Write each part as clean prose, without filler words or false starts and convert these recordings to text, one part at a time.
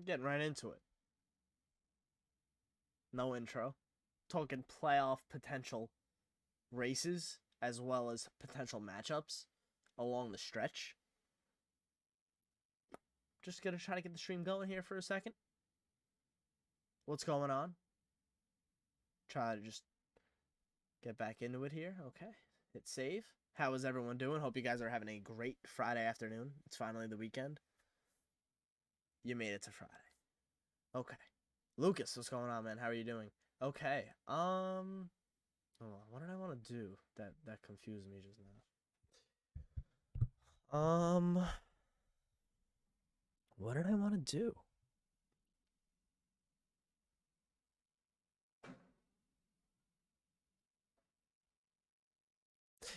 Getting right into it. No intro. Talking playoff potential races as well as potential matchups along the stretch. Just gonna try to get the stream going here for a second. What's going on? Try to just get back into it here. Okay. Hit save. How is everyone doing? Hope you guys are having a great Friday afternoon. It's finally the weekend. You made it to Friday. Okay. Lucas, what's going on, man? How are you doing? Okay. Hold on. What did I want to do that confused me just now? What did I want to do?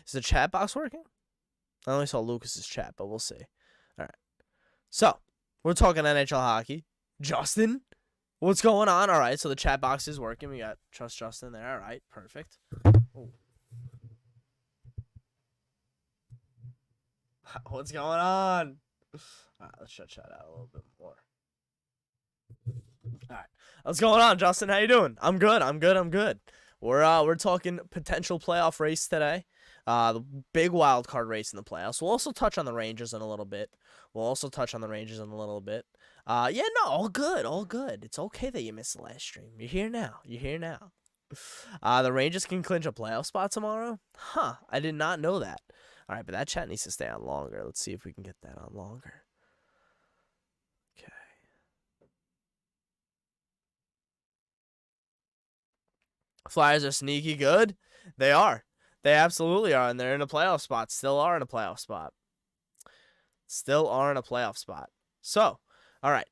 Is the chat box working? I only saw Lucas's chat, but we'll see. All right. So, we're talking NHL hockey. Justin, what's going on? All right, so the chat box is working. We got Trust Justin there. All right, perfect. Oh. What's going on? All right, let's shut chat out a little bit more. All right, what's going on, Justin? How you doing? I'm good. We're talking potential playoff race today. The big wild card race in the playoffs. We'll also touch on the Rangers in a little bit. Yeah, no, all good. It's okay that you missed the last stream. You're here now. The Rangers can clinch a playoff spot tomorrow? Huh, I did not know that. All right, but that chat needs to stay on longer. Let's see if we can get that on longer. Okay. Flyers are sneaky good. They are. They absolutely are, and they're in a playoff spot. Still are in a playoff spot. So, all right.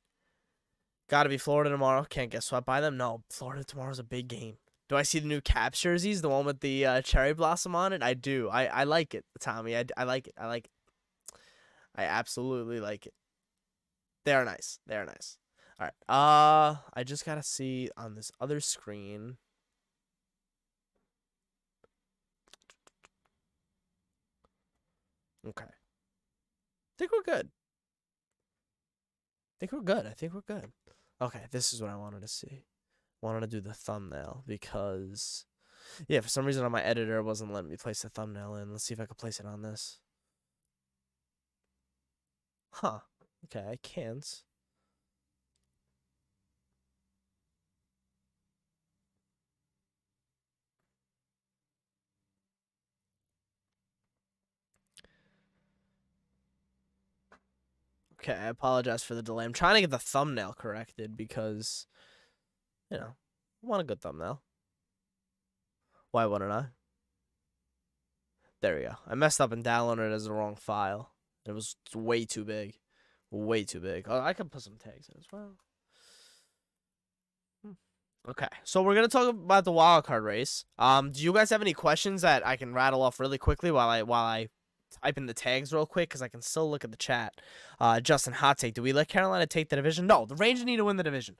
Got to be Florida tomorrow. Can't get swept by them. No, Florida tomorrow's a big game. Do I see the new Caps jerseys, the one with the cherry blossom on it? I do. I like it, Tommy. I like it. I absolutely like it. They are nice. All right. I just got to see on this other screen. Okay. I think we're good. Okay, this is what I wanted to see. Wanted to do the thumbnail because, yeah, for some reason on my editor it wasn't letting me place the thumbnail in. Let's see if I can place it on this. Huh. Okay, I can't. Okay, I apologize for the delay. I'm trying to get the thumbnail corrected because, you know, I want a good thumbnail. Why wouldn't I? There we go. I messed up and downloaded it as the wrong file. It was way too big. Oh, I could put some tags in as well. Okay, so we're gonna talk about the wild card race. Do you guys have any questions that I can rattle off really quickly while I type in the tags real quick, because I can still look at the chat. Justin, hot take. Do we let Carolina take the division? No, the Rangers need to win the division.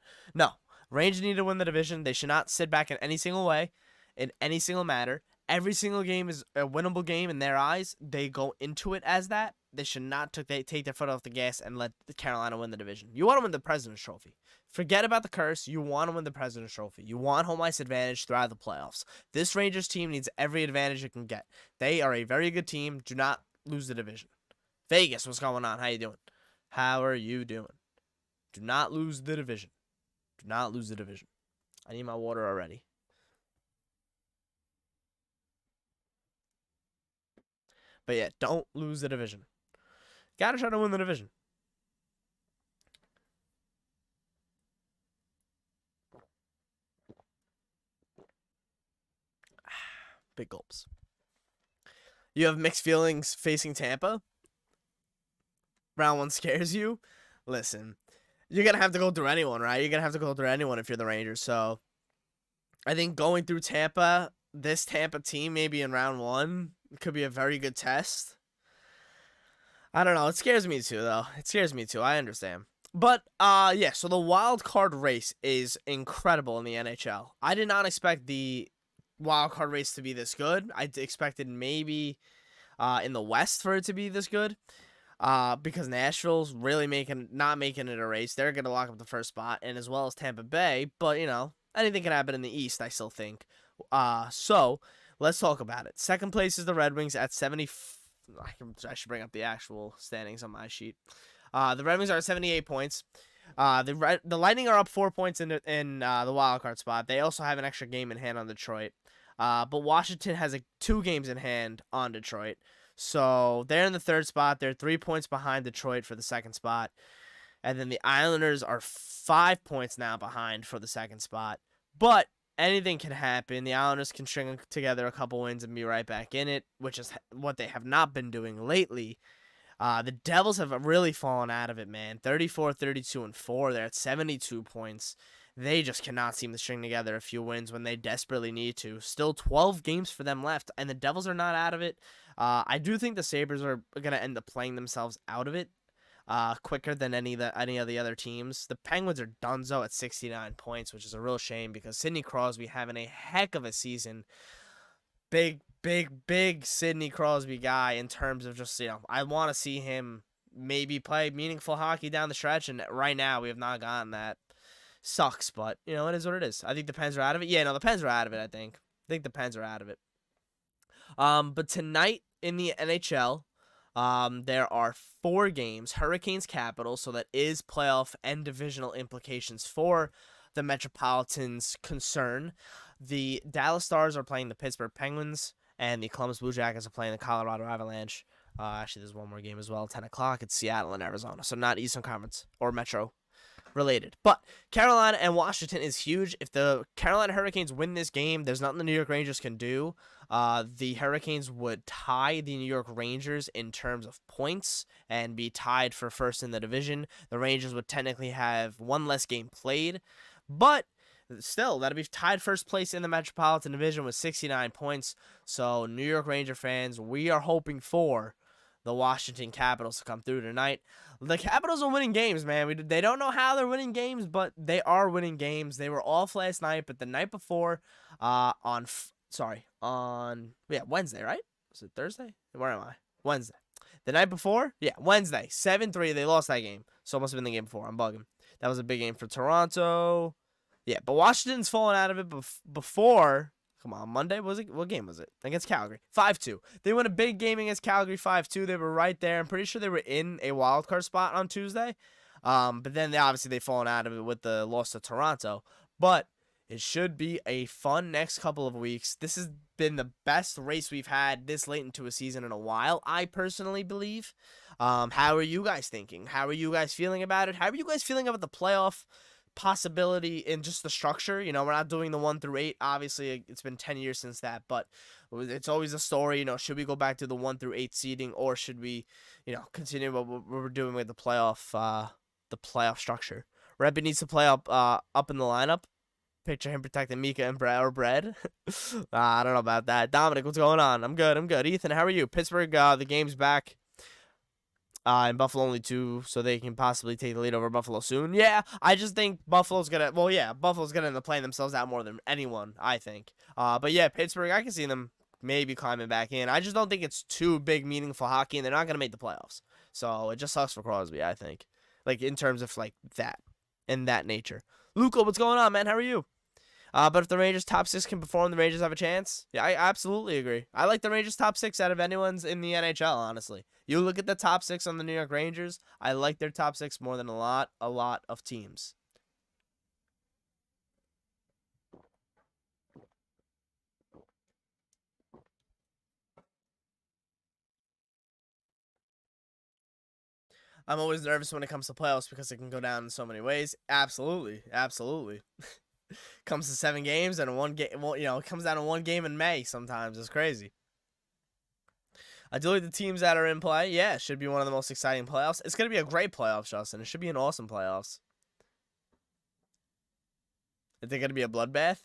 They should not sit back in any single way, in any single matter. Every single game is a winnable game in their eyes. They go into it as that. They should not take their foot off the gas and let Carolina win the division. You want to win the President's Trophy. Forget about the curse. You want to win the President's Trophy. You want home ice advantage throughout the playoffs. This Rangers team needs every advantage it can get. They are a very good team. Do not lose the division. Vegas, what's going on? How you doing? Do not lose the division. I need my water already. But yeah, don't lose the division. Gotta try to win the division. Big gulps. You have mixed feelings facing Tampa? Round one scares you? Listen, you're going to have to go through anyone, right? You're going to have to go through anyone if you're the Rangers. So I think going through Tampa, this Tampa team maybe in round one could be a very good test. I don't know. It scares me too, though. I understand. But, yeah, so the wild card race is incredible in the NHL. I did not expect the wild card race to be this good. I expected maybe in the West for it to be this good. Because Nashville's really not making it a race. They're going to lock up the first spot, and as well as Tampa Bay. But, anything can happen in the East, I still think. So let's talk about it. Second place is the Red Wings at 70. I should bring up the actual standings on my sheet. The Red Wings are at 78 points. The Lightning are up 4 points in the wild card spot. They also have an extra game in hand on Detroit. But Washington has 2 games in hand on Detroit. So they're in the third spot. They're 3 points behind Detroit for the second spot. And then the Islanders are 5 points now behind for the second spot. But anything can happen. The Islanders can string together a couple wins and be right back in it, which is what they have not been doing lately. The Devils have really fallen out of it, man. 34, 32, and 4. They're at 72 points. They just cannot seem to string together a few wins when they desperately need to. Still 12 games for them left, and the Devils are not out of it. I do think the Sabres are going to end up playing themselves out of it quicker than any of the other teams. The Penguins are donezo at 69 points, which is a real shame because Sidney Crosby having a heck of a season. Big Sidney Crosby guy in terms of just, I want to see him maybe play meaningful hockey down the stretch, and right now we have not gotten that. Sucks, but, it is what it is. I think the Pens are out of it. Yeah, no, the Pens are out of it, I think. I think the Pens are out of it. But tonight in the NHL, there are 4 games. Hurricanes Capitals, so that is playoff and divisional implications for the Metropolitans concern. The Dallas Stars are playing the Pittsburgh Penguins, and the Columbus Blue Jackets are playing the Colorado Avalanche. Actually, there's one more game as well, 10 o'clock. It's Seattle and Arizona, so not Eastern Conference or Metro related. But Carolina and Washington is huge. If the Carolina Hurricanes win this game, there's nothing the New York Rangers can do. The Hurricanes would tie the New York Rangers in terms of points and be tied for first in the division. The Rangers would technically have one less game played, but still, that'd be tied first place in the Metropolitan Division with 69 points. So, New York Ranger fans, we are hoping for the Washington Capitals to come through tonight. The Capitals are winning games, man. They don't know how they're winning games, but they are winning games. They were off last night, but the night before, Wednesday, right? Was it Thursday? Where am I? Wednesday. The night before? Yeah, Wednesday. 7-3. They lost that game. So it must have been the game before. I'm bugging. That was a big game for Toronto. Yeah, but Washington's fallen out of it before. Come on, Monday was it? What game was it? Against Calgary, 5-2. They won a big game against Calgary, 5-2. They were right there. I'm pretty sure they were in a wild card spot on Tuesday. But then they've fallen out of it with the loss to Toronto. But it should be a fun next couple of weeks. This has been the best race we've had this late into a season in a while, I personally believe. How are you guys thinking? How are you guys feeling about it? How are you guys feeling about the playoff possibility in just the structure? We're not doing the 1 through 8. Obviously, it's been 10 years since that, but it's always a story. Should we go back to the 1 through 8 seeding, or should we, continue what we're doing with the playoff structure? Rebby needs to play up in the lineup. Picture him protecting Mika and Bread. I don't know about that. Dominic, what's going on? I'm good. Ethan, how are you? Pittsburgh, the game's back. And Buffalo only 2, so they can possibly take the lead over Buffalo soon. Yeah, I just think Buffalo's gonna end up playing themselves out more than anyone, I think. But yeah, Pittsburgh, I can see them maybe climbing back in. I just don't think it's too big, meaningful hockey, and they're not gonna make the playoffs. So it just sucks for Crosby, I think. In terms of that nature. Luca, what's going on, man? How are you? But if the Rangers top 6 can perform, the Rangers have a chance. Yeah, I absolutely agree. I like the Rangers top 6 out of anyone's in the NHL, honestly. You look at the top 6 on the New York Rangers, I like their top 6 more than a lot of teams. I'm always nervous when it comes to playoffs because it can go down in so many ways. Absolutely. Comes to 7 games and one game. Well, it comes down to 1 game in May. Sometimes it's crazy. I do like the teams that are in play. Yeah, it should be one of the most exciting playoffs. It's gonna be a great playoffs, Justin. It should be an awesome playoffs. Is it gonna be a bloodbath?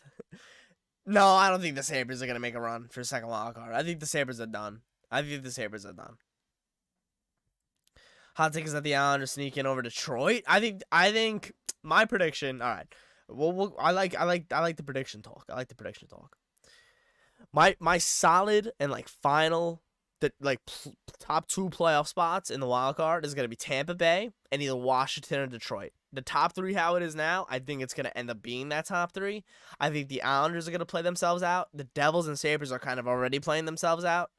No, I don't think the Sabres are gonna make a run for second wild card. I think the Sabres are done. Hot take is that the Islanders sneak in over Detroit. I think my prediction. All right. Well, I like the prediction talk. My solid and final the top 2 playoff spots in the wild card is going to be Tampa Bay and either Washington or Detroit. The top 3, how it is now, I think it's going to end up being that top 3. I think the Islanders are going to play themselves out. The Devils and Sabres are kind of already playing themselves out.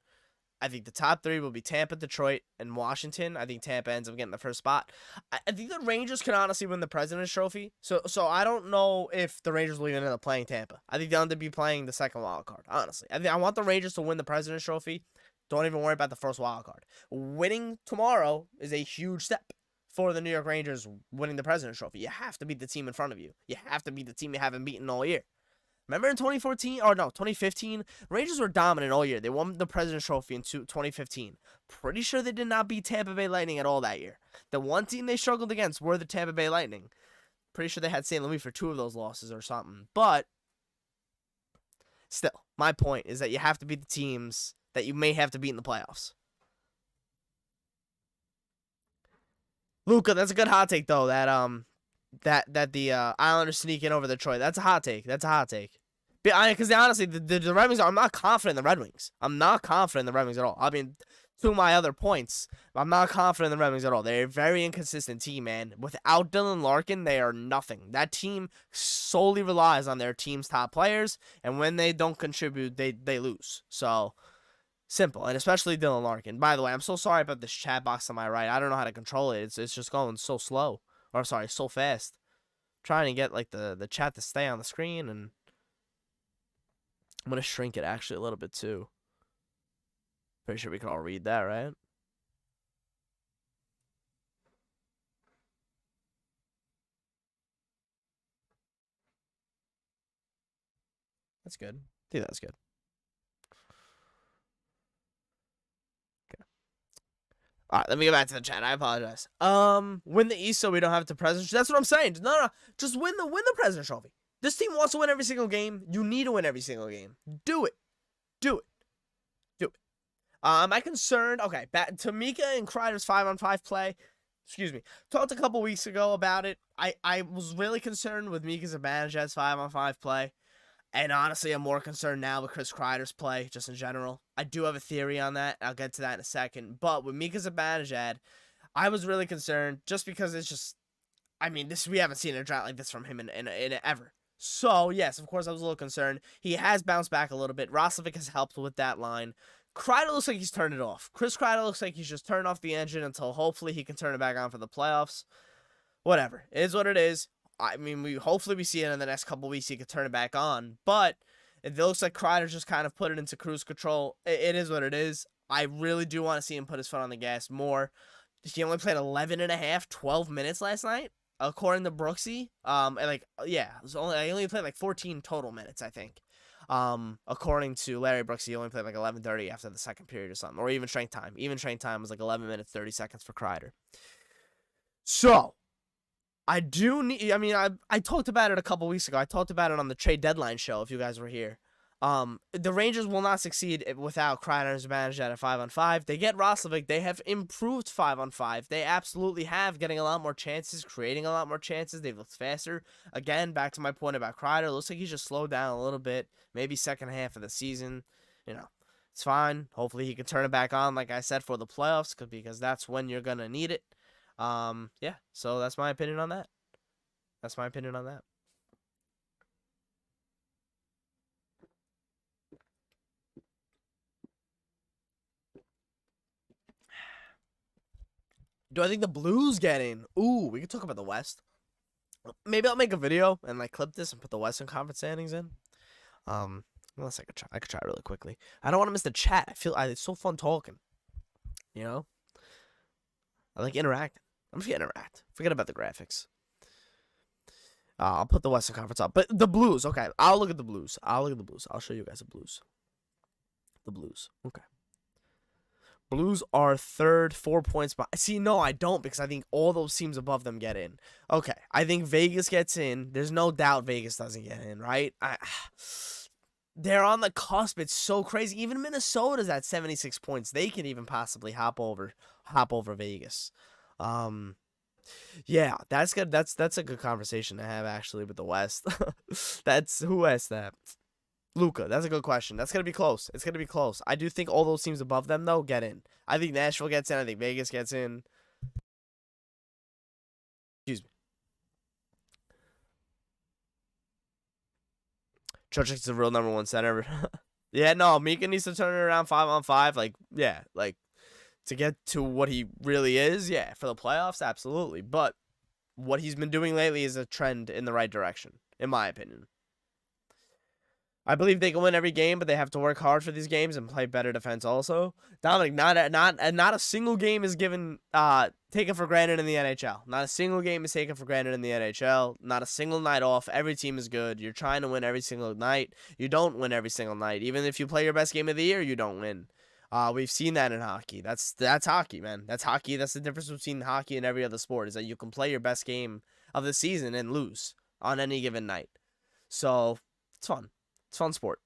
I think the top 3 will be Tampa, Detroit, and Washington. I think Tampa ends up getting the first spot. I think the Rangers can honestly win the President's Trophy. So I don't know if the Rangers will even end up playing Tampa. I think they'll end up be playing the second wild card, honestly. I want the Rangers to win the President's Trophy. Don't even worry about the first wild card. Winning tomorrow is a huge step for the New York Rangers winning the President's Trophy. You have to beat the team in front of you. You have to beat the team you haven't beaten all year. Remember in 2015, Rangers were dominant all year. They won the President's Trophy in 2015. Pretty sure they did not beat Tampa Bay Lightning at all that year. The one team they struggled against were the Tampa Bay Lightning. Pretty sure they had St. Louis for 2 of those losses or something. But still, my point is that you have to beat the teams that you may have to beat in the playoffs. Luca, that's a good hot take though. That the Islanders sneak in over Detroit. That's a hot take. Because honestly, the Red Wings, I'm not confident in the Red Wings. I'm not confident in the Red Wings at all. I mean, to my other points, I'm not confident in the Red Wings at all. They're a very inconsistent team, man. Without Dylan Larkin, they are nothing. That team solely relies on their team's top players, and when they don't contribute, they lose. So, simple, and especially Dylan Larkin. By the way, I'm so sorry about this chat box on my right. I don't know how to control it. It's just going so slow. Or, sorry, so fast. Trying to get, like, the chat to stay on the screen, and I'm going to shrink it, actually, a little bit, too. Pretty sure we can all read that, right? That's good. I think that's good. Okay. All right, let me get back to the chat. I apologize. Win the East so we don't have to President's. That's what I'm saying. No. Just win the President's Trophy. This team wants to win every single game. You need to win every single game. Do it. Am I concerned? Okay, back to Mika and Kreider's 5-on-5 play. Excuse me. Talked a couple weeks ago about it. I was really concerned with Mika Zibanejad's 5-on-5 play. And honestly, I'm more concerned now with Chris Kreider's play, just in general. I do have a theory on that. I'll get to that in a second. But with Mika Zibanejad, I was really concerned just because it's just, I mean, we haven't seen a drought like this from him in ever. So, yes, of course, I was a little concerned. He has bounced back a little bit. Roslovic has helped with that line. Kreider looks like he's turned it off. Chris Kreider looks like he's just turned off the engine until hopefully he can turn it back on for the playoffs. Whatever. It is what it is. I mean, hopefully we see it in the next couple weeks he can turn it back on. But it looks like Kreider's just kind of put it into cruise control. It is what it is. I really do want to see him put his foot on the gas more. He only played 12 minutes last night, according to Brooksy. I only played like 14 total minutes, I think. According to Larry Brooks, he only played like 11:30 after the second period or something, or even strength time. Even strength time was like 11 minutes 30 seconds for Kreider. So I do need. I mean, I talked about it a couple weeks ago. I talked about it on the trade deadline show. If you guys were here, the Rangers will not succeed without Kreider and Zibanejad at 5-on-5. They get Roslovic. They have improved 5-on-5. They absolutely have, getting a lot more chances, creating a lot more chances. They've looked faster. Again, back to my point about Kreider. Looks like he's just slowed down a little bit. Maybe second half of the season. It's fine. Hopefully he can turn it back on, like I said, for the playoffs, because that's when you're going to need it. Yeah, so that's my opinion on that. Do I think the Blues get in? Ooh, we can talk about the West. Maybe I'll make a video and like clip this and put the Western Conference standings in. Unless I could try really quickly. I don't want to miss the chat. It's so fun talking. I like interacting. I'm just gonna interact. Forget about the graphics. I'll put the Western Conference up. But the Blues, okay. I'll look at the Blues. I'll show you guys the Blues. Okay. Blues are third, 4 points behind. See, no, I don't, because I think all those teams above them get in. Okay, I think Vegas gets in. There's no doubt Vegas doesn't get in, right? They're on the cusp. It's so crazy. Even Minnesota's at 76 points. They can even possibly hop over Vegas. Yeah, that's good. That's a good conversation to have, actually, with the West. Who asked that? Luca, that's a good question. That's gonna be close. It's gonna be close. I do think all those teams above them though get in. I think Nashville gets in. I think Vegas gets in. Excuse me. Trochek's the real number one center. Yeah, no, Mika needs to turn it around 5-on-5. Like, yeah, like to get to what he really is. Yeah, for the playoffs, absolutely. But what he's been doing lately is a trend in the right direction, in my opinion. I believe they can win every game, but they have to work hard for these games and play better defense also. Dominic, not a single game is taken for granted in the NHL. Not a single game is taken for granted in the NHL. Not a single night off. Every team is good. You're trying to win every single night. You don't win every single night. Even if you play your best game of the year, you don't win. We've seen that in hockey. That's hockey, man. That's hockey. That's the difference between hockey and every other sport, is that you can play your best game of the season and lose on any given night. So it's fun. It's a fun sport.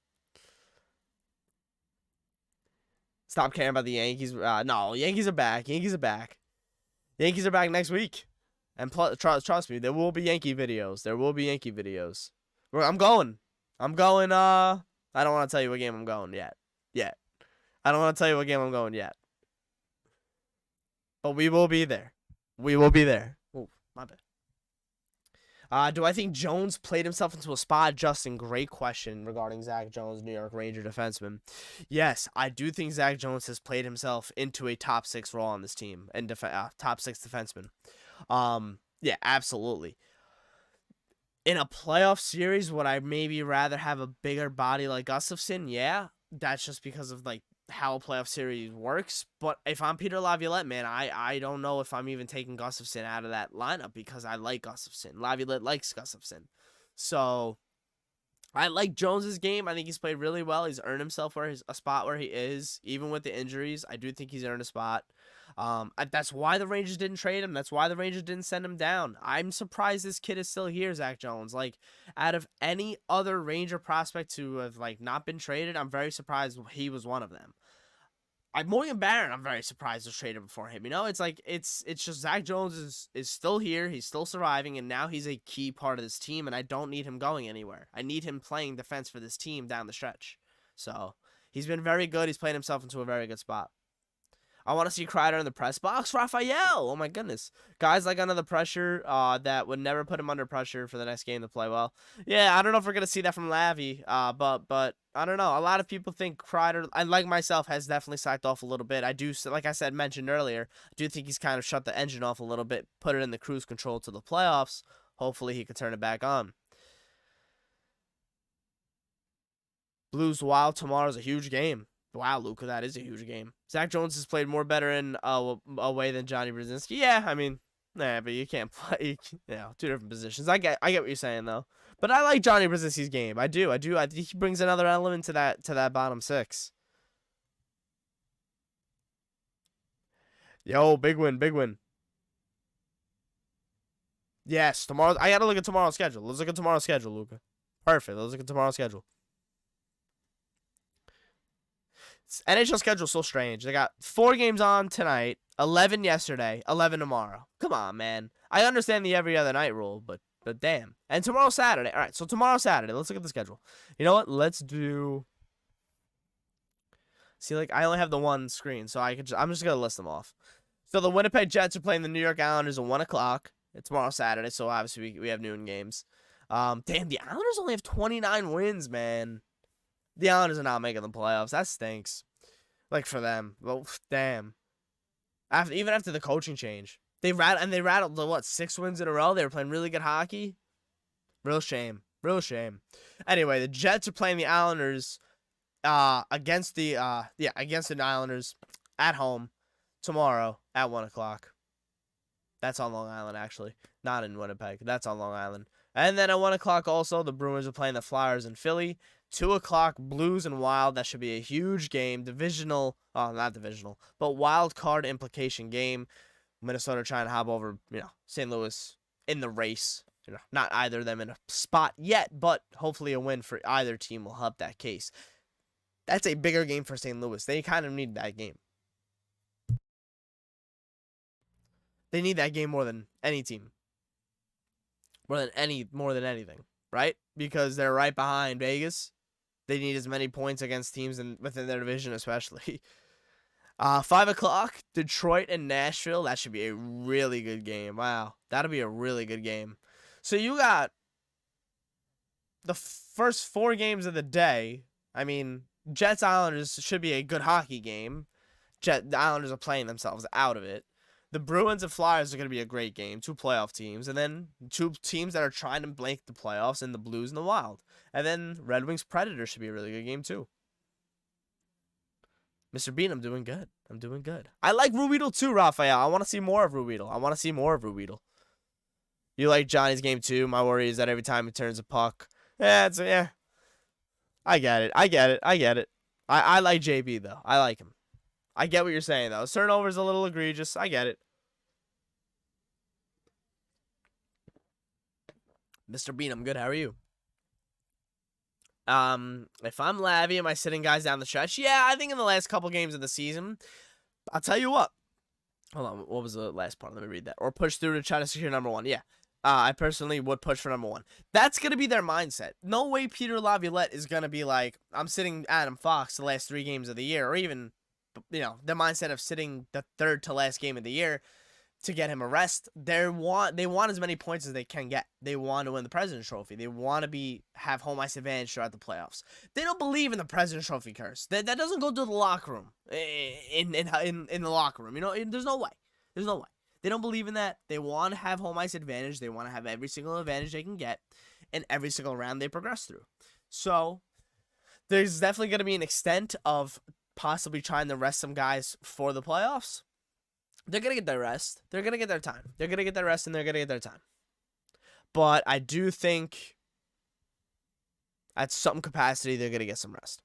Stop caring about the Yankees. No, Yankees are back. Yankees are back. Yankees are back next week. And trust me, there will be Yankee videos. There will be Yankee videos. I'm going. I don't want to tell you what game I'm going yet. I don't want to tell you what game I'm going yet. But we will be there. We will be there. Oh, my bad. Do I think Jones played himself into a spot? Justin, great question regarding Zach Jones, New York Ranger defenseman. Yes, I do think Zach Jones has played himself into a top 6 role on this team and top 6 defenseman. Yeah, absolutely. In a playoff series, would I maybe rather have a bigger body like Gustafsson? Yeah, that's just because of like how a playoff series works. But if I'm Peter Laviolette, man, I don't know if I'm even taking Gustafsson out of that lineup, because I like Gustafsson. Laviolette likes Gustafsson. So I like Jones's game. I think he's played really well. He's earned himself a spot where he is, even with the injuries. I do think he's earned a spot. That's why the Rangers didn't trade him. That's why the Rangers didn't send him down. I'm surprised this kid is still here, Zach Jones. Like, out of any other Ranger prospect to have like not been traded, I'm very surprised he was one of them. Morgan Barron, I'm very surprised was traded before him. You know, it's like it's just Zach Jones is still here. He's still surviving, and now he's a key part of this team, and I don't need him going anywhere. I need him playing defense for this team down the stretch. So he's been very good. He's played himself into a very good spot. I want to see Kreider in the press box. Raphael, oh my goodness. Guys like under the pressure that would never put him under pressure for the next game to play well. Yeah, I don't know if we're going to see that from Lavi, but I don't know. A lot of people think Kreider, I like myself, has definitely psyched off a little bit. I do, like I said, mentioned earlier, I do think he's kind of shut the engine off a little bit, put it in the cruise control to the playoffs. Hopefully he can turn it back on. Blues Wild tomorrow is a huge game. Wow, Luca, that is a huge game. Zach Jones has played more better in away than Johnny Brzezinski. Yeah, I mean, nah, but you can't play, two different positions. I get what you're saying though. But I like Johnny Brzezinski's game. I do. I think he brings another element to that bottom 6. Yo, big win, big win. Yes, tomorrow. I gotta look at tomorrow's schedule. Let's look at tomorrow's schedule, Luca. Perfect. Let's look at tomorrow's schedule. NHL schedule so strange. They got 4 games on tonight, 11 yesterday, 11 tomorrow. Come on, man. I understand the every other night rule, but damn. And tomorrow's Saturday. All right, so tomorrow's Saturday. Let's look at the schedule. You know what? Let's do. See, like I only have the one screen, so I'm just gonna list them off. So the Winnipeg Jets are playing the New York Islanders at 1:00. It's tomorrow Saturday, so obviously we have noon games. Damn, the Islanders only have 29 wins, man. The Islanders are not making the playoffs. That stinks. Like, for them. Well, damn. Even after the coaching change. They rattled the, 6 wins in a row? They were playing really good hockey? Real shame. Real shame. Anyway, the Jets are playing the Islanders against the Islanders at home tomorrow at 1:00. That's on Long Island, actually. Not in Winnipeg. That's on Long Island. And then at 1:00 also, the Bruins are playing the Flyers in Philly. 2:00, Blues and Wild. That should be a huge game. Not divisional, but wild card implication game. Minnesota trying to hop over, St. Louis in the race. Not either of them in a spot yet, but hopefully a win for either team will help that case. That's a bigger game for St. Louis. They kind of need that game. They need that game more than any team. More than anything, right? Because they're right behind Vegas. They need as many points against teams within their division, especially. 5 o'clock, Detroit and Nashville. That should be a really good game. Wow, that'll be a really good game. So you got the first 4 games of the day. I mean, Jets Islanders should be a good hockey game. The Islanders are playing themselves out of it. The Bruins and Flyers are going to be a great game. 2 playoff teams. And then 2 teams that are trying to make the playoffs, and the Blues and the Wild. And then Red Wings Predators should be a really good game too. Mr. Bean, I'm doing good. I'm doing good. I like Ruedel too, Raphael. I want to see more of Ruedel. You like Johnny's game too. My worry is that every time he turns a puck. Yeah. I get it. I like JB, though. I like him. I get what you're saying, though. Turnover's a little egregious. I get it. Mr. Bean, I'm good. How are you? If I'm Lavi, am I sitting guys down the stretch? Yeah, I think in the last couple games of the season, I'll tell you what. Hold on, what was the last part? Let me read that. Or push through to try to secure number 1. Yeah. I personally would push for number 1. That's going to be their mindset. No way Peter Laviolette is going to be like, I'm sitting Adam Fox the last 3 games of the year, or even, their mindset of sitting the 3rd to last game of the year to get him a rest. They want as many points as they can get. They want to win the President's Trophy. They want to have home ice advantage throughout the playoffs. They don't believe in the President's Trophy curse. That doesn't go to the locker room. In the locker room, there's no way. There's no way. They don't believe in that. They want to have home ice advantage. They want to have every single advantage they can get in every single round they progress through. So there's definitely going to be an extent of possibly trying to rest some guys for the playoffs. They're going to get their rest. They're going to get their time. They're going to get their rest, and they're going to get their time. But I do think at some capacity, they're going to get some rest.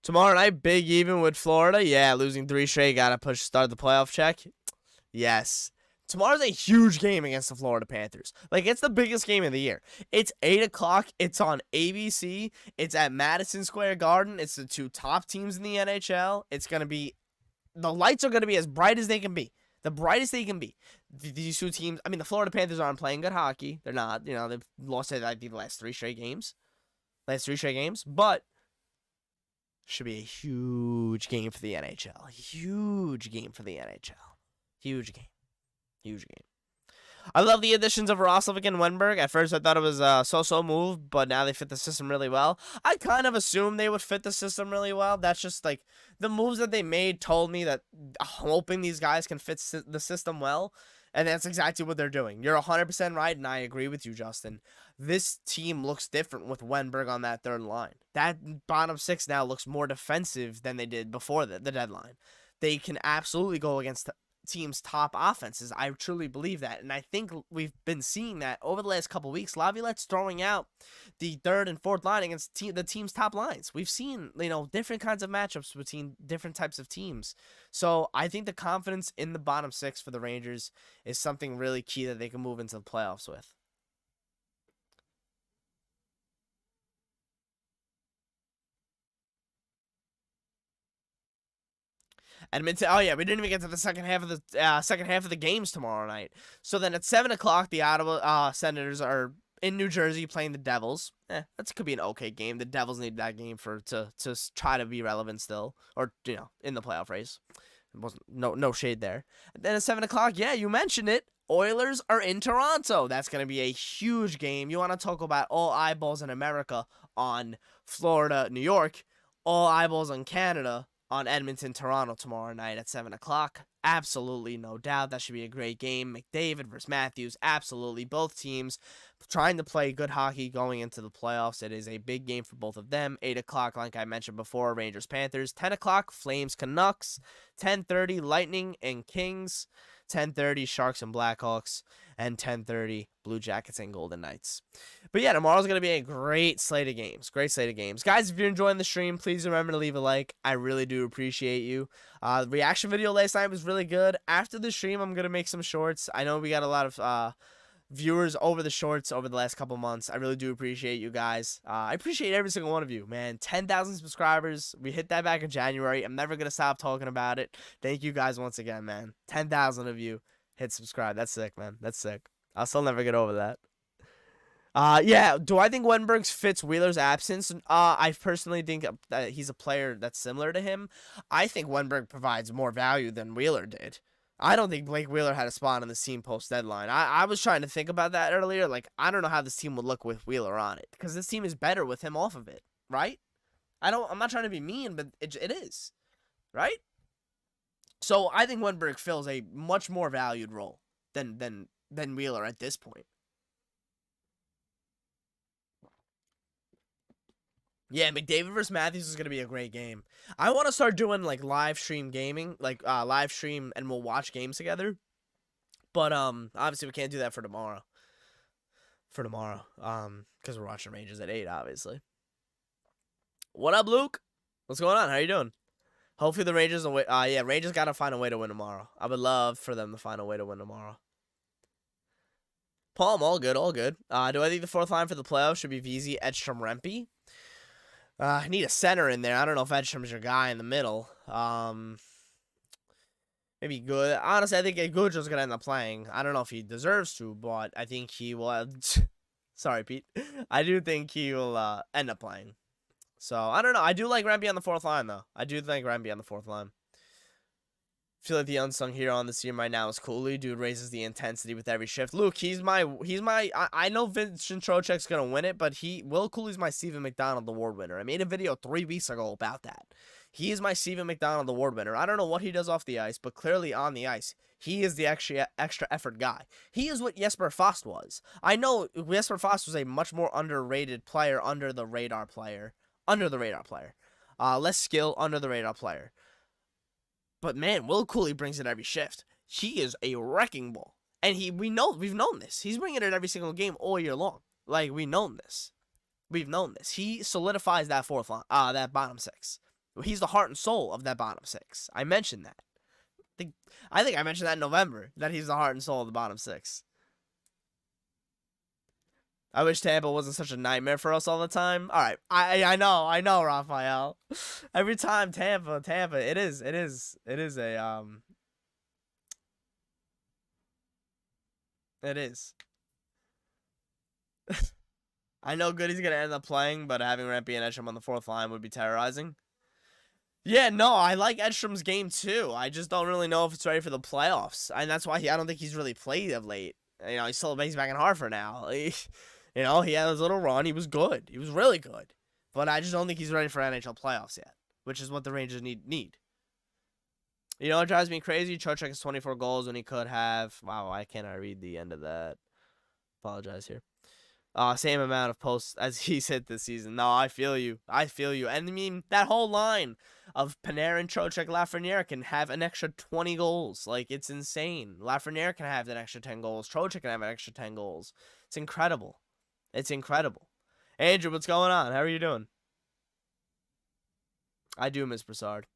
Tomorrow night, big even with Florida. Yeah, losing 3 straight. Got to start the playoff check. Yes. Tomorrow's a huge game against the Florida Panthers. Like, it's the biggest game of the year. It's 8 o'clock. It's on ABC. It's at Madison Square Garden. It's the 2 top teams in the NHL. It's going to be – the lights are going to be as bright as they can be. The brightest they can be. These 2 teams – I mean, the Florida Panthers aren't playing good hockey. They're not. They've lost, I think, the last 3 straight games. But – should be a huge game for the NHL. Huge game. I love the additions of Roslovic and Wenberg. At first, I thought it was a so-so move, but now they fit the system really well. I kind of assumed they would fit the system really well. That's just like the moves that they made told me that I'm hoping these guys can fit the system well. And that's exactly what they're doing. You're 100% right, and I agree with you, Justin. This team looks different with Wenberg on that 3rd line. That bottom 6 now looks more defensive than they did before the deadline. They can absolutely go against teams' top offenses. I truly believe that. And I think we've been seeing that over the last couple weeks. Laviolette's throwing out the 3rd and 4th line against the team's top lines. We've seen, different kinds of matchups between different types of teams. So I think the confidence in the bottom 6 for the Rangers is something really key that they can move into the playoffs with. Edmonton. Oh yeah, we didn't even get to the second half of the games tomorrow night. So then at 7 o'clock, the Ottawa Senators are in New Jersey playing the Devils. That could be an okay game. The Devils need that game to try to be relevant still, or in the playoff race. It wasn't no shade there. And then at 7 o'clock, yeah, you mentioned it. Oilers are in Toronto. That's going to be a huge game. You want to talk about all eyeballs in America on Florida, New York, all eyeballs on Canada on Edmonton, Toronto tomorrow night at 7 o'clock. Absolutely, no doubt. That should be a great game. McDavid versus Matthews. Absolutely. Both teams trying to play good hockey going into the playoffs. It is a big game for both of them. 8 o'clock, like I mentioned before, Rangers, Panthers. 10 o'clock, Flames, Canucks. 10:30, Lightning and Kings. 10:30, Sharks and Blackhawks. And 10:30, Blue Jackets and Golden Knights. But yeah, tomorrow's going to be a great slate of games. Guys, if you're enjoying the stream, please remember to leave a like. I really do appreciate you. The reaction video last night was really good. After the stream, I'm going to make some shorts. I know we got a lot of viewers over the shorts over the last couple months. I really do appreciate you guys. I appreciate every single one of you, man. 10,000 subscribers. We hit that back in January. I'm never going to stop talking about it. Thank you guys once again, man. 10,000 of you. Hit subscribe. That's sick, man. That's sick. I'll still never get over that. Yeah. Do I think Wenberg fits Wheeler's absence? I personally think that he's a player that's similar to him. I think Wenberg provides more value than Wheeler did. I don't think Blake Wheeler had a spot on the team post deadline. I was trying to think about that earlier. Like, I don't know how this team would look with Wheeler on it, because this team is better with him off of it, right? I'm not trying to be mean, but it is, right? So I think Wenberg fills a much more valued role than Wheeler at this point. Yeah, McDavid versus Matthews is gonna be a great game. I want to start doing like live stream gaming, like live stream, and we'll watch games together. But obviously we can't do that for tomorrow. Because we're watching Rangers at 8, obviously. What up, Luke? What's going on? How you doing? Hopefully the Rangers will win. Yeah, Rangers gotta find a way to win tomorrow. I would love for them to find a way to win tomorrow. Palm, all good, all good. Do I think the fourth line for the playoffs should be VZ, Edstrom, Rempe? I need a center in there. I don't know if Edstrom's your guy in the middle. Maybe Good. Honestly, I think Goodrill's gonna end up playing. I don't know if he deserves to, but I think he will. Sorry, Pete. I do think he will end up playing. So I don't know. I do like Rempe on the fourth line, though. I do think Rempe on the fourth line. Feel like the unsung hero on this team right now is Cooley. Dude raises the intensity with every shift. Luke, I know Vincent Trocheck's gonna win it, but Will Cooley's my Stephen McDonald Award winner. I made a video 3 weeks ago about that. He is my Stephen McDonald Award winner. I don't know what he does off the ice, but clearly on the ice, he is the extra effort guy. He is what Jesper Fast was. I know Jesper Fast was a much more underrated player, under the radar player. Less skill, under the radar player. But man, Will Cooley brings it every shift. He is a wrecking ball. And we've known this. He's bringing it every single game all year long. Like, we've known this. He solidifies that fourth line, that bottom six. He's the heart and soul of that bottom six. I mentioned that. I think I mentioned that in November, that he's the heart and soul of the bottom six. I wish Tampa wasn't such a nightmare for us all the time. All right, I know, Raphael. Every time Tampa, it is a it is. I know Goody's gonna end up playing, but having Rempe and Edstrom on the fourth line would be terrorizing. Yeah, no, I like Edstrom's game too. I just don't really know if it's ready for the playoffs, and that's why I don't think he's really played of late. You know, he's back in Hartford now. You know, he had his little run. He was good. He was really good. But I just don't think he's ready for NHL playoffs yet, which is what the Rangers need. You know what drives me crazy? Trocheck has 24 goals when he could have. Wow, why can't I read the end of that? Apologize here. Same amount of posts as he's hit this season. No, I feel you. And I mean, that whole line of Panarin, Trocheck, Lafreniere can have an extra 20 goals. Like, it's insane. Lafreniere can have an extra 10 goals. Trocheck can have an extra 10 goals. It's incredible. It's incredible. Andrew, what's going on? How are you doing? I do miss Brassard.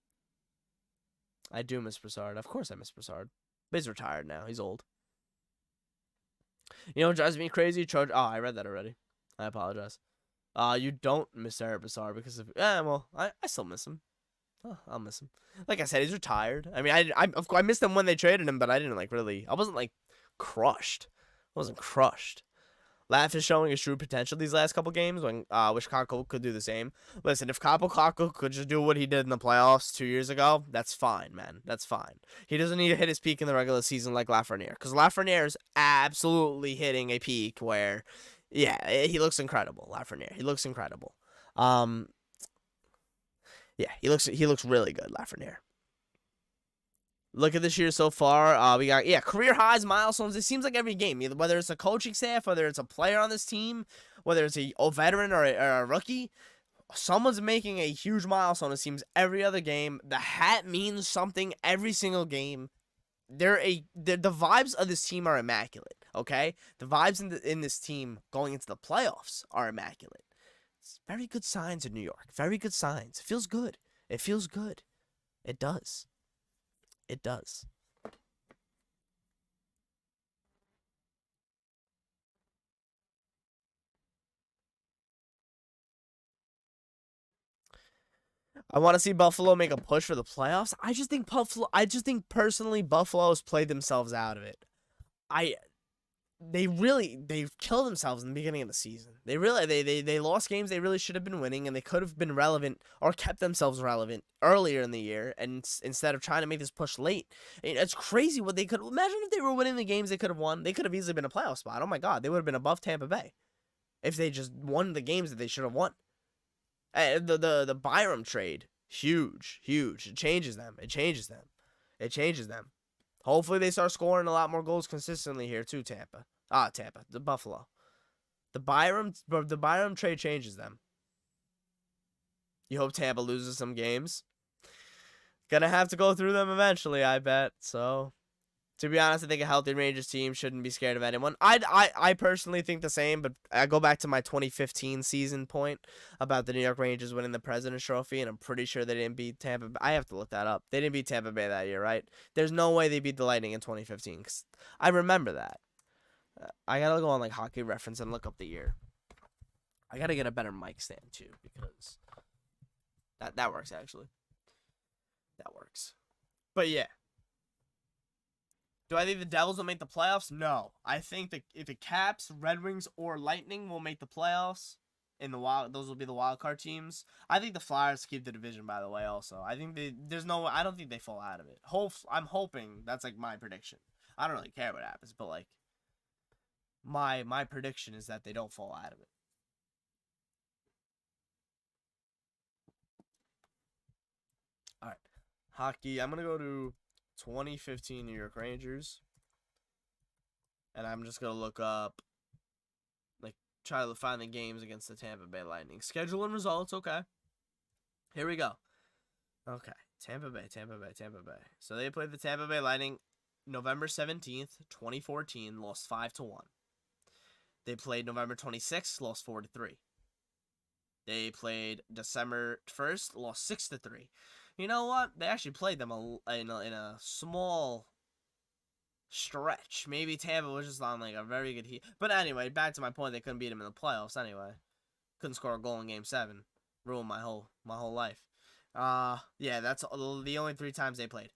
Of course I miss Brassard. But he's retired now. He's old. You know what drives me crazy? Oh, I read that already. I apologize. You don't miss Eric Brassard because of... well, I still miss him. Oh, I'll miss him. Like I said, he's retired. I mean, I missed him when they traded him, but I didn't, like, really... I wasn't, like, crushed. Laugh is showing his true potential these last couple games. When wish Kakko could do the same. Listen, if Kakko could just do what he did in the playoffs 2 years ago, that's fine, man. That's fine. He doesn't need to hit his peak in the regular season like Lafreniere, because Lafreniere is absolutely hitting a peak where, yeah, he looks incredible. Lafreniere, he looks incredible. Yeah, he looks really good, Lafreniere. Look at this year so far. We got, career highs, milestones. It seems like every game, whether it's a coaching staff, whether it's a player on this team, whether it's a veteran or a rookie, someone's making a huge milestone. It seems every other game. The hat means something every single game. The vibes of this team are immaculate. Okay, the vibes in this team going into the playoffs are immaculate. It's very good signs in New York. Very good signs. It feels good. It does. It does. I want to see Buffalo make a push for the playoffs. I just think personally Buffalo has played themselves out of it. I they killed themselves in the beginning of the season. They lost games they really should have been winning, and they could have been relevant or kept themselves relevant earlier in the year, and instead of trying to make this push late. It's crazy what they could imagine if they were winning the games they could have won. They could have easily been a playoff spot. Oh my god, they would have been above Tampa Bay if they just won the games that they should have won. The Byram trade, huge. It changes them. Hopefully they start scoring a lot more goals consistently here too, Tampa. The Buffalo. The Byram trade changes them. You hope Tampa loses some games. Gonna have to go through them eventually, I bet. So, to be honest, I think a healthy Rangers team shouldn't be scared of anyone. I personally think the same, but I go back to my 2015 season point about the New York Rangers winning the President's Trophy, and I'm pretty sure they didn't beat Tampa Bay. I have to look that up. They didn't beat Tampa Bay that year, right? There's no way they beat the Lightning in 2015, 'cause I remember that. I gotta go on like Hockey Reference and look up the year. I gotta get a better mic stand too, because that works actually. That works. But yeah. Do I think the Devils will make the playoffs? No. I think that if the Caps, Red Wings, or Lightning will make the playoffs, those will be the wild card teams. I think the Flyers keep the division. By the way, also, I think I don't think they fall out of it. I'm hoping that's like my prediction. I don't really care what happens, but like my prediction is that they don't fall out of it. All right, hockey. I'm gonna go to 2015 New York Rangers, and I'm just gonna look up, like, try to find the games against the Tampa Bay Lightning. Schedule and results. Okay, here we go. Okay, Tampa Bay. So they played the Tampa Bay Lightning November 17th, 2014, lost 5-1. They played November 26th, lost 4-3. They played December 1st, lost 6-3. You know what? They actually played them in a small stretch. Maybe Tampa was just on like a very good heat. But anyway, back to my point, they couldn't beat them in the playoffs anyway. Couldn't score a goal in Game 7. Ruined my whole life. Yeah, that's the only 3 times they played.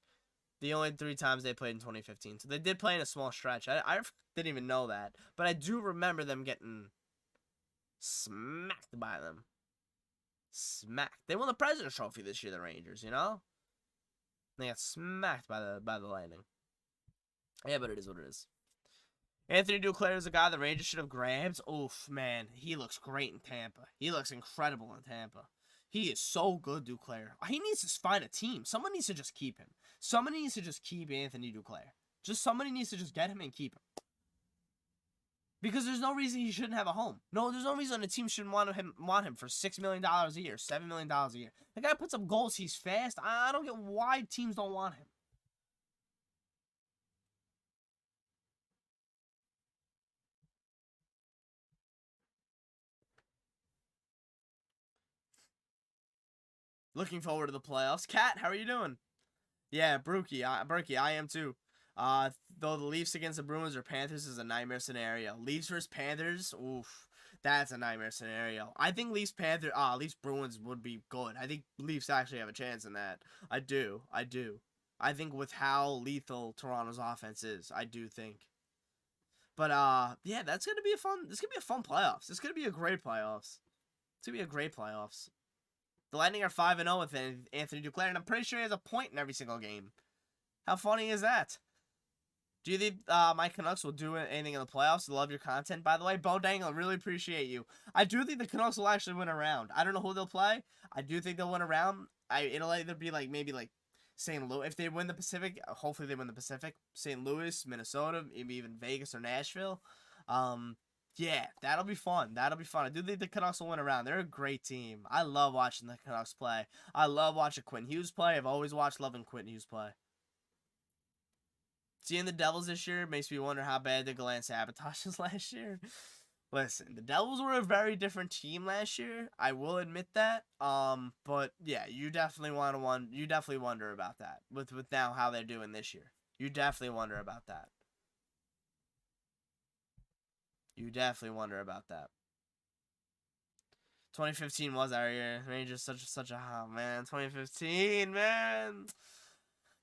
The only 3 times they played in 2015. So they did play in a small stretch. I didn't even know that. But I do remember them getting smacked by them. Smacked. They won the President's Trophy this year, the Rangers, you know? They got smacked by the Lightning. Yeah, but it is what it is. Anthony Duclair is a guy the Rangers should have grabbed. Oof, man. He looks great in Tampa. He looks incredible in Tampa. He is so good, Duclair. He needs to find a team. Someone needs to just keep him. Somebody needs to just keep Anthony Duclair. Somebody needs to just get him and keep him. Because there's no reason he shouldn't have a home. No, there's no reason a team shouldn't want him for $6 million a year, $7 million a year. The guy puts up goals. He's fast. I don't get why teams don't want him. Looking forward to the playoffs. Kat, how are you doing? Yeah, Berkey, I am too. Though the Leafs against the Bruins or Panthers is a nightmare scenario. Leafs versus Panthers, oof, that's a nightmare scenario. I think Leafs Bruins would be good. I think Leafs actually have a chance in that. I do. I think with how lethal Toronto's offense is, I do think. But yeah, this gonna be a fun playoffs. This gonna be a great playoffs. It's gonna be a great playoffs. The Lightning are 5-0 with Anthony Duclair, and I'm pretty sure he has a point in every single game. How funny is that? Do you think my Canucks will do anything in the playoffs? I love your content, by the way. Bo Dangle, really appreciate you. I do think the Canucks will actually win a round. I don't know who they'll play. I do think they'll win a round. It'll either be like maybe like St. Louis. If they win the Pacific, hopefully they win the Pacific. St. Louis, Minnesota, maybe even Vegas or Nashville. Yeah, that'll be fun. I do think the Canucks will win a round. They're a great team. I love watching the Canucks play. I love watching Quinn Hughes play. I've always loving Quinn Hughes play. Seeing the Devils this year makes me wonder how bad the Gallant Sabotage was last year. Listen, the Devils were a very different team last year. I will admit that. But yeah, you definitely wonder about that with now how they're doing this year. You definitely wonder about that. 2015 was our year. Rangers such a 2015, man.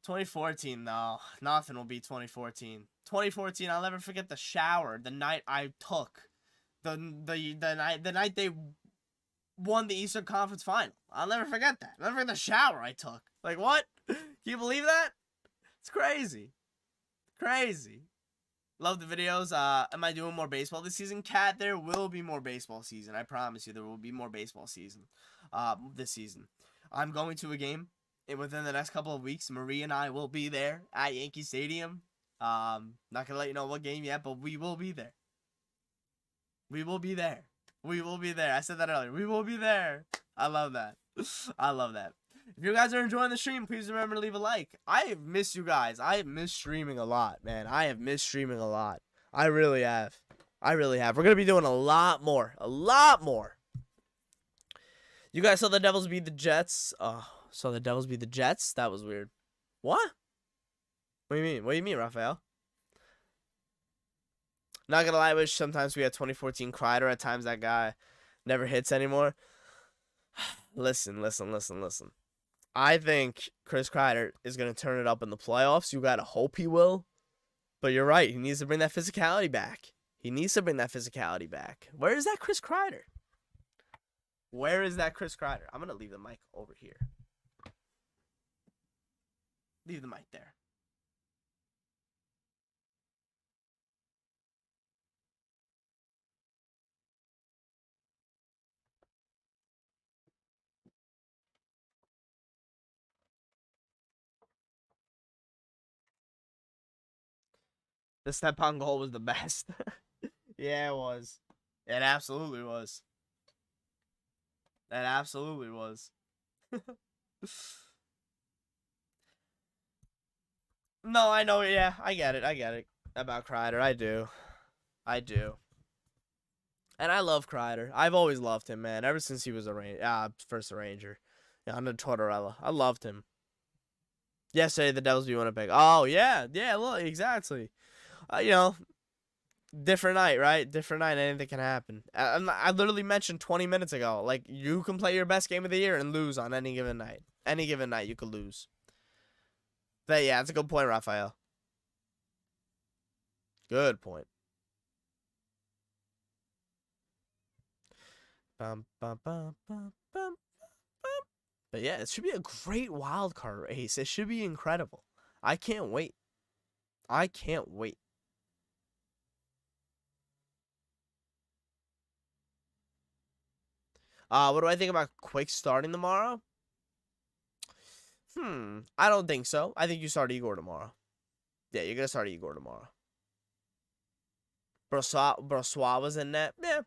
2014, no. Nothing will beat 2014. 2014, I'll never forget the shower the night I took. The night they won the Eastern Conference Final. I'll never forget that. I'll never forget the shower I took. Like, what? Can you believe that? It's crazy. Crazy. Love the videos. Am I doing more baseball this season? Cat, there will be more baseball season. I promise you there will be more baseball season this season. I'm going to a game within the next couple of weeks. Marie and I will be there at Yankee Stadium. Not going to let you know what game yet, but we will be there. We will be there. We will be there. I said that earlier. We will be there. I love that. I love that. If you guys are enjoying the stream, please remember to leave a like. I have missed you guys. I have missed streaming a lot, man. I have missed streaming a lot. I really have. I really have. We're going to be doing a lot more. A lot more. You guys saw the Devils beat the Jets. Oh, saw the Devils beat the Jets? That was weird. What? What do you mean? What do you mean, Raphael? Not going to lie, I wish sometimes we had 2014 Kreider. At times that guy never hits anymore. Listen. I think Chris Kreider is going to turn it up in the playoffs. You got to hope he will. But you're right. He needs to bring that physicality back. Where is that Chris Kreider? Where is that Chris Kreider? I'm going to leave the mic over here. Leave the mic there. The step-on goal was the best. Yeah, it was. It absolutely was. That absolutely was. No, I know. Yeah, I get it. About Kreider. I do. And I love Kreider. I've always loved him, man. Ever since he was first a Ranger. Yeah, under Tortorella. I loved him. Yesterday, the Devils beat Winnipeg. Oh, yeah. Yeah, look, exactly. Different night, right? Different night. Anything can happen. I literally mentioned 20 minutes ago, like, you can play your best game of the year and lose on any given night. Any given night, you could lose. But, yeah, that's a good point, Raphael. Good point. But, yeah, it should be a great wild card race. It should be incredible. I can't wait. What do I think about Quick starting tomorrow? I don't think so. I think you start Igor tomorrow. Yeah, you're going to start Igor tomorrow. Brossois was in net. Yeah.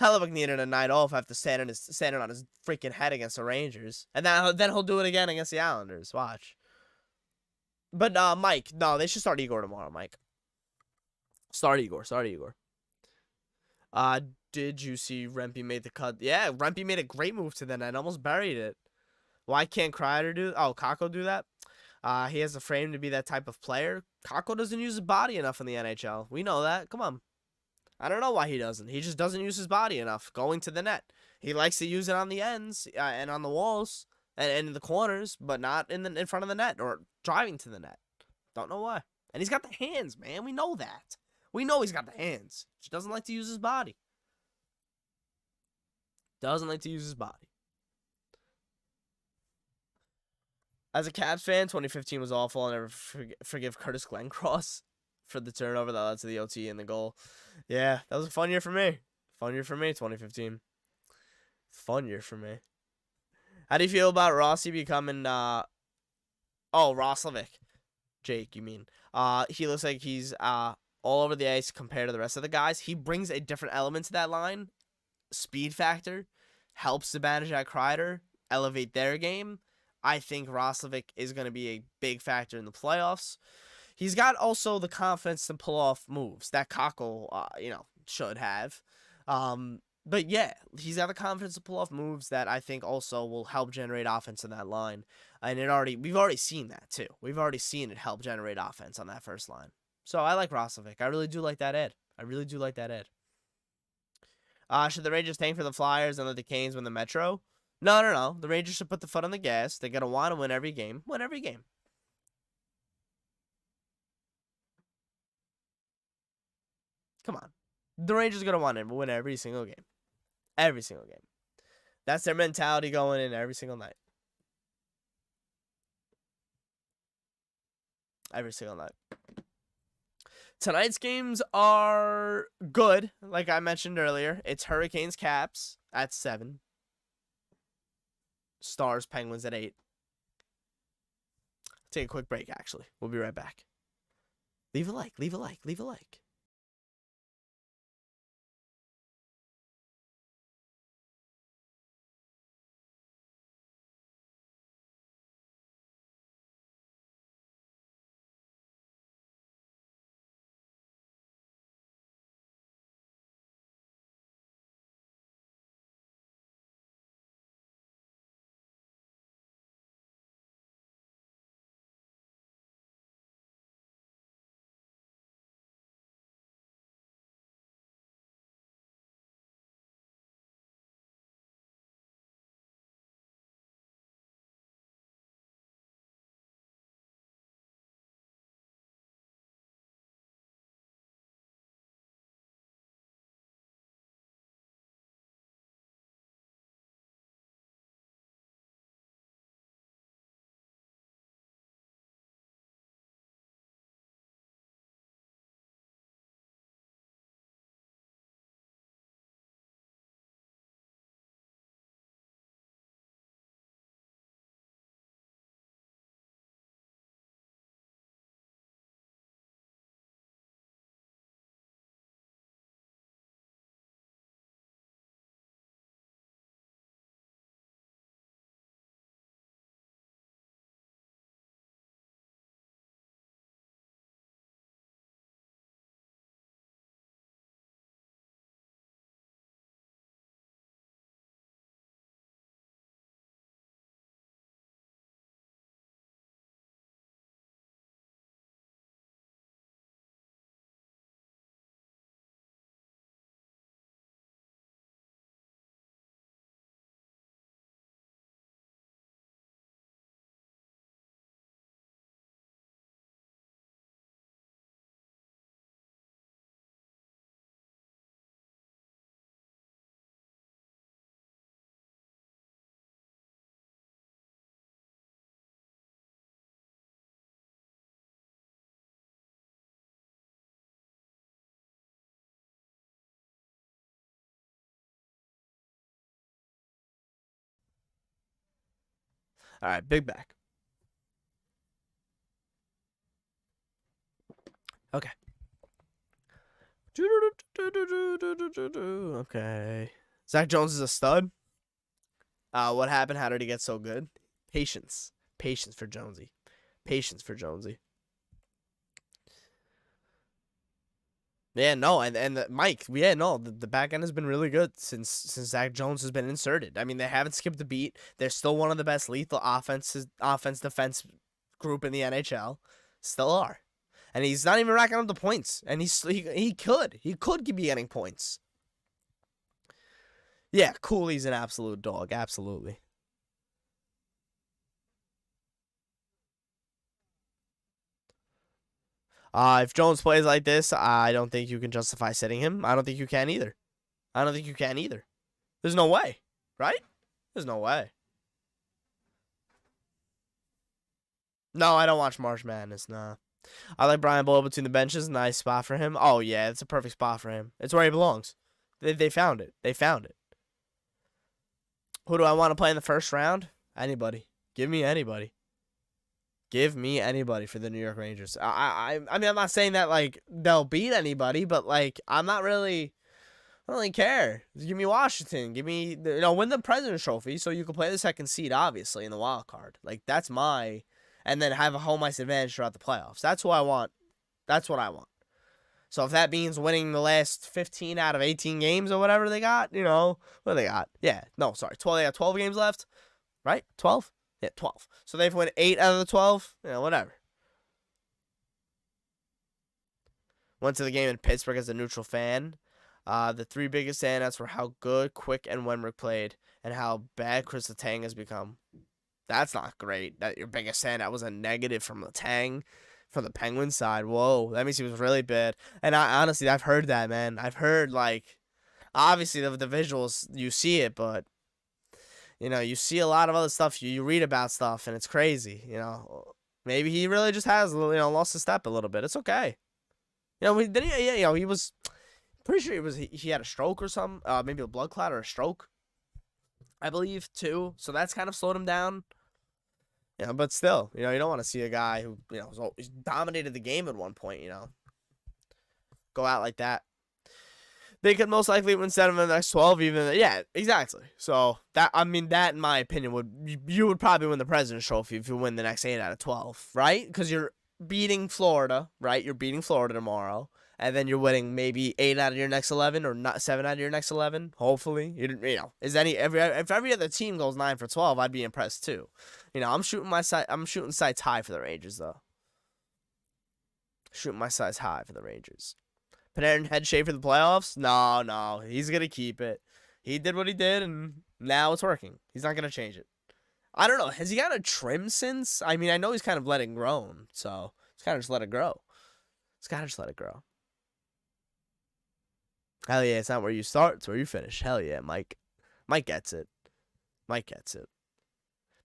Hellebuck needed a night off after standing on his freaking head against the Rangers. And then he'll do it again against the Islanders. Watch. But, Mike, no, they should start Igor tomorrow, Mike. Start Igor. Did you see Rempe made the cut? Yeah, Rempe made a great move to the net. Almost buried it. Why can't Kreider do? Oh, Kakko do that? He has a frame to be that type of player. Kakko doesn't use his body enough in the NHL. We know that. Come on. I don't know why he doesn't. He just doesn't use his body enough going to the net. He likes to use it on the ends and on the walls and in the corners, but not in front of the net or driving to the net. Don't know why. And he's got the hands, man. We know that. We know he's got the hands. He doesn't like to use his body. As a Caps fan, 2015 was awful. I'll never forgive Curtis Glencross for the turnover that led to the OT and the goal. Yeah, that was a fun year for me. 2015. Fun year for me. How do you feel about Rossi becoming, Roslovic? Jake, you mean. He looks like he's, all over the ice compared to the rest of the guys. He brings a different element to that line. Speed factor. Helps Zibanejad, Kreider elevate their game. I think Roslovic is going to be a big factor in the playoffs. He's got also the confidence to pull off moves that Kakko, should have. But yeah, he's got the confidence to pull off moves that I think also will help generate offense in that line. And we've already seen that too. We've already seen it help generate offense on that first line. So I like Roslovic. I really do like that Ed. Should the Rangers tank for the Flyers and let the Canes win the Metro? No. The Rangers should put the foot on the gas. They're going to want to win every game. Come on. The Rangers are going to want to win every single game. Every single game. That's their mentality going in every single night. Every single night. Tonight's games are good. Like I mentioned earlier, it's Hurricanes Caps at 7. Stars Penguins at 8. Take a quick break, actually. We'll be right back. Leave a like, leave a like, leave a like. All right, big back. Okay. Okay. Zach Jones is a stud. What happened? How did he get so good? Patience. Patience for Jonesy. Patience for Jonesy. Yeah, no, and Mike, yeah, no, the back end has been really good since Zach Jones has been inserted. I mean, they haven't skipped a beat. They're still one of the best lethal offense defense group in the NHL. Still are. And he's not even racking up the points. And he could be getting points. Yeah, Cooley's an absolute dog, absolutely. If Jones plays like this, I don't think you can justify sitting him. I don't think you can either. I don't think you can either. There's no way, right? There's no way. No, I don't watch March Madness, nah. I like Brian Boyle between the benches. Nice spot for him. Oh, yeah, it's a perfect spot for him. It's where he belongs. They found it. They found it. Who do I want to play in the first round? Anybody. Give me anybody. Give me anybody for the New York Rangers. I mean, I'm not saying that, like, they'll beat anybody, but, like, I don't really care. Give me Washington. Give me, win the President's Trophy so you can play the second seed, obviously, in the wild card. Like, that's my, and then have a home ice advantage throughout the playoffs. That's what I want. That's what I want. So if that means winning the last 15 out of 18 games or whatever they got, what do they got? Yeah, no, sorry, 12. They got 12 games left, right? 12. Yeah, 12. So they've won 8 out of the 12. Whatever. Went to the game in Pittsburgh as a neutral fan. The 3 biggest standouts were how good Quick and Wenrick played and how bad Chris Letang has become. That's not great. That your biggest standout was a negative from Letang. For the Penguins side, whoa, that means he was really bad. And I honestly, I've heard that, man. I've heard like, obviously the visuals, you see it, but you see a lot of other stuff. You read about stuff, and it's crazy. Maybe he really just has lost his step a little bit. It's okay. He was pretty sure he had a stroke or something. Maybe a blood clot or a stroke, I believe too. So that's kind of slowed him down. But still, you don't want to see a guy who, he's dominated the game at one point, go out like that. They could most likely win 7 of the next 12, even. Yeah, exactly. So, that in my opinion, you would probably win the President's Trophy if you win the next 8 out of 12, right? Because you're beating Florida, right? You're beating Florida tomorrow. And then you're winning maybe 8 out of your next 11 or not 7 out of your next 11, hopefully. If every other team goes 9 for 12, I'd be impressed too. I'm shooting sights high for the Rangers though. Shooting my sights high for the Rangers. Panarin head shape for the playoffs? No, he's gonna keep it. He did what he did, and now it's working. He's not gonna change it. I don't know. Has he got a trim since? I know he's kind of letting grow, so he's kind of just let it grow. He's gotta just let it grow. Hell yeah, it's not where you start, it's where you finish. Hell yeah, Mike. Mike gets it.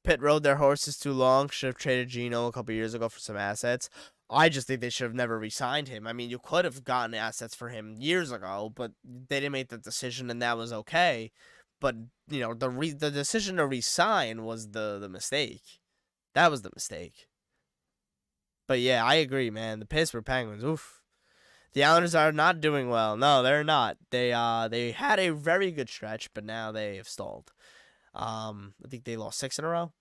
Pitt rode their horses too long. Should have traded Gino a couple years ago for some assets. I just think they should have never re-signed him. You could have gotten assets for him years ago, but they didn't make the decision, and that was okay. But, the decision to re-sign was the mistake. That was the mistake. But, yeah, I agree, man. The Pittsburgh Penguins, oof. The Islanders are not doing well. No, they're not. They had a very good stretch, but now they have stalled. I think they lost 6 in a row.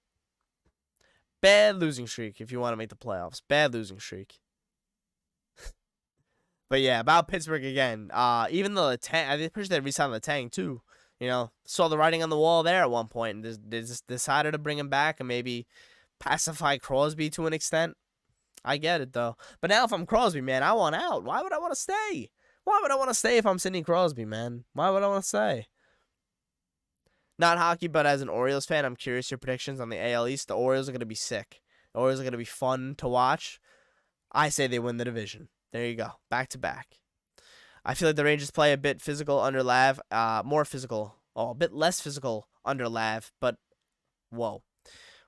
Bad losing streak if you want to make the playoffs. Bad losing streak. But yeah, about Pittsburgh again. Even though I'm pretty sure they re-signed Letang too. Saw the writing on the wall there at one point, and they just decided to bring him back and maybe pacify Crosby to an extent. I get it, though. But now if I'm Crosby, man, I want out. Why would I want to stay? Why would I want to stay if I'm Sidney Crosby, man? Why would I want to stay? Not hockey, but as an Orioles fan, I'm curious your predictions on the AL East. The Orioles are going to be sick. The Orioles are going to be fun to watch. I say they win the division. There you go. Back to back. I feel like the Rangers play a bit physical under Lav. More physical. Oh, a bit less physical under Lav, but whoa.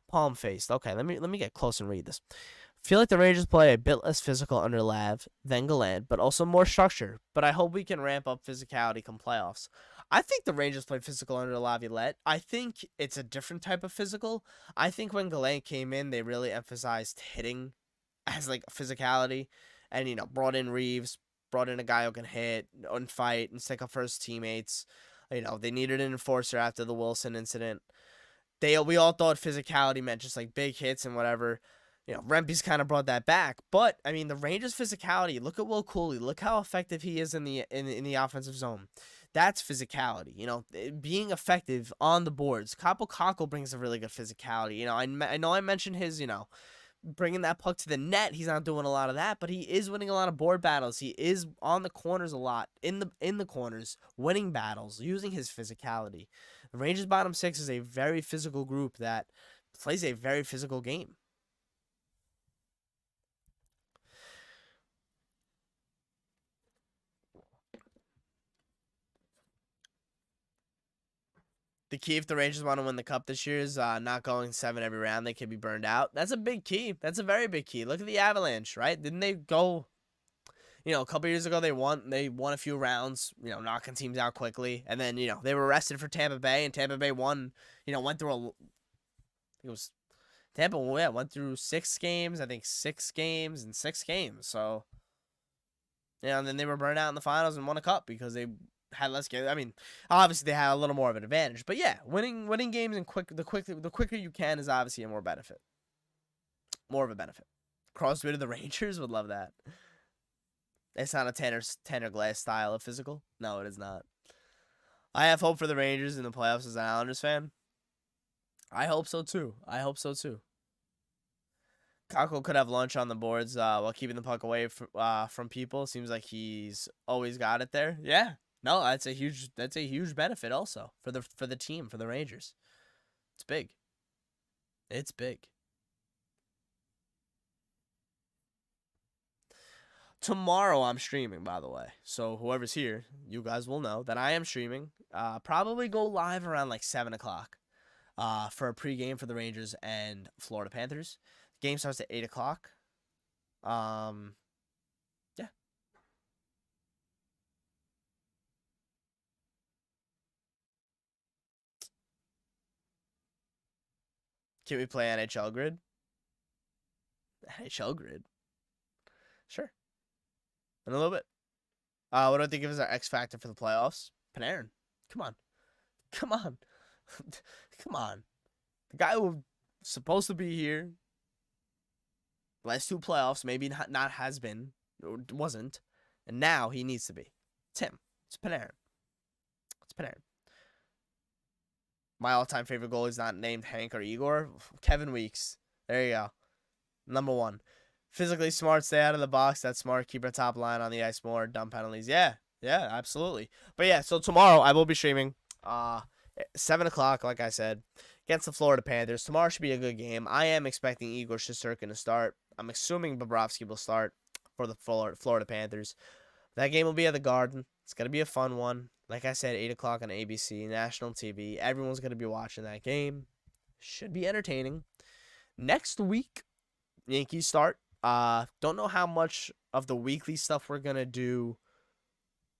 Palm-faced. Okay, let me get close and read this. Feel like the Rangers play a bit less physical under Lav than Gallant, but also more structure. But I hope we can ramp up physicality come playoffs. I think the Rangers played physical under Laviolette. I think it's a different type of physical. I think when Gallant came in, they really emphasized hitting as like physicality, and brought in Reeves, brought in a guy who can hit and fight and stick up for his teammates. They needed an enforcer after the Wilson incident. We all thought physicality meant just like big hits and whatever. Rempe's kind of brought that back, but the Rangers' physicality. Look at Will Cooley. Look how effective he is in the offensive zone. That's physicality. Being effective on the boards. Kaapo Kakko brings a really good physicality. I know I mentioned his bringing that puck to the net. He's not doing a lot of that, but he is winning a lot of board battles. He is on the corners a lot in the corners, winning battles, using his physicality. The Rangers' bottom six is a very physical group that plays a very physical game. The key if the Rangers want to win the Cup this year is not going 7 every round. They could be burned out. That's a big key. That's a very big key. Look at the Avalanche, right? Didn't they go, a couple years ago they won a few rounds, knocking teams out quickly. And then, they were arrested for Tampa Bay, and Tampa Bay won, went through went through 6 games, I think 6 games and 6 games. So, and then they were burned out in the finals and won a Cup because they had less games. Obviously they had a little more of an advantage, but yeah, winning games and the quicker you can is obviously a more of a benefit. Crosby to the Rangers would love that. It's not a Tanner Glass style of physical. No, it is not. I have hope for the Rangers in the playoffs as an Islanders fan. I hope so too. Kakko could have lunch on the boards while keeping the puck away from people. Seems like he's always got it there. Yeah. No, that's a huge benefit also for the team, for the Rangers. It's big. It's big. tomorrow I'm streaming, by the way. So whoever's here, you guys will know that I am streaming. Probably go live around like 7 o'clock. For a pregame for the Rangers and Florida Panthers. Game starts at 8 o'clock. Yeah. Can we play NHL Grid? NHL Grid? Sure. In a little bit. What do I think of as our X factor for the playoffs? Panarin. Come on. Come on. Come on. The guy who was supposed to be here last 2 playoffs, maybe not has been, or wasn't, and now he needs to be. It's him. It's Panarin. It's Panarin. My all-time favorite goalie is not named Hank or Igor. Kevin Weeks. There you go. Number 1. Physically smart, stay out of the box. That's smart. Keep our top line on the ice more. Dumb penalties. Yeah, absolutely. But yeah, so tomorrow I will be streaming 7 o'clock, like I said, against the Florida Panthers. Tomorrow should be a good game. I am expecting Igor Shesterkin to start. I'm assuming Bobrovsky will start for the Florida Panthers. That game will be at the Garden. It's going to be a fun one. Like I said, 8 o'clock on ABC, national TV. Everyone's going to be watching that game. Should be entertaining. Next week, Yankees start. Don't know how much of the weekly stuff we're going to do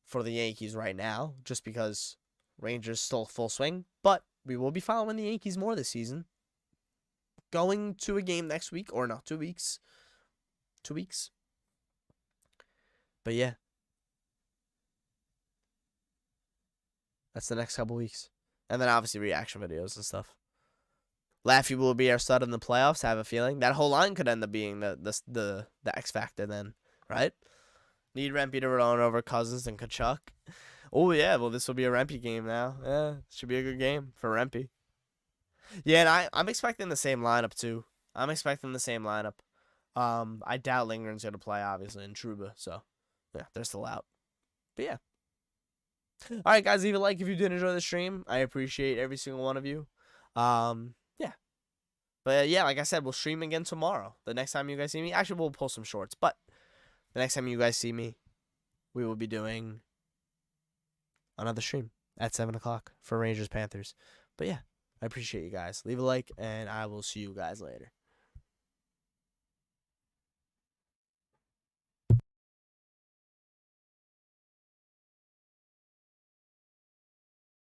for the Yankees right now, just because Rangers still full swing. But we will be following the Yankees more this season. Going to a game next week, or no, 2 weeks. 2 weeks. But yeah. That's the next couple weeks. And then obviously reaction videos and stuff. Laffy will be our stud in the playoffs, I have a feeling. That whole line could end up being the X factor then, right? Need Rempe to run over Cousins and Kachuk. Oh, yeah, well, this will be a Rempe game now. Yeah, should be a good game for Rempe. Yeah, and I'm expecting the same lineup, too. I'm expecting the same lineup. I doubt Lindgren's going to play, obviously, in Trouba, so, yeah, they're still out. But, yeah. All right, guys, leave a like if you did enjoy the stream. I appreciate every single one of you. Yeah. But, yeah, like I said, we'll stream again tomorrow. The next time you guys see me. Actually, we'll post some shorts, but the next time you guys see me, we will be doing another stream at 7 o'clock for Rangers Panthers. But, yeah, I appreciate you guys. Leave a like, and I will see you guys later.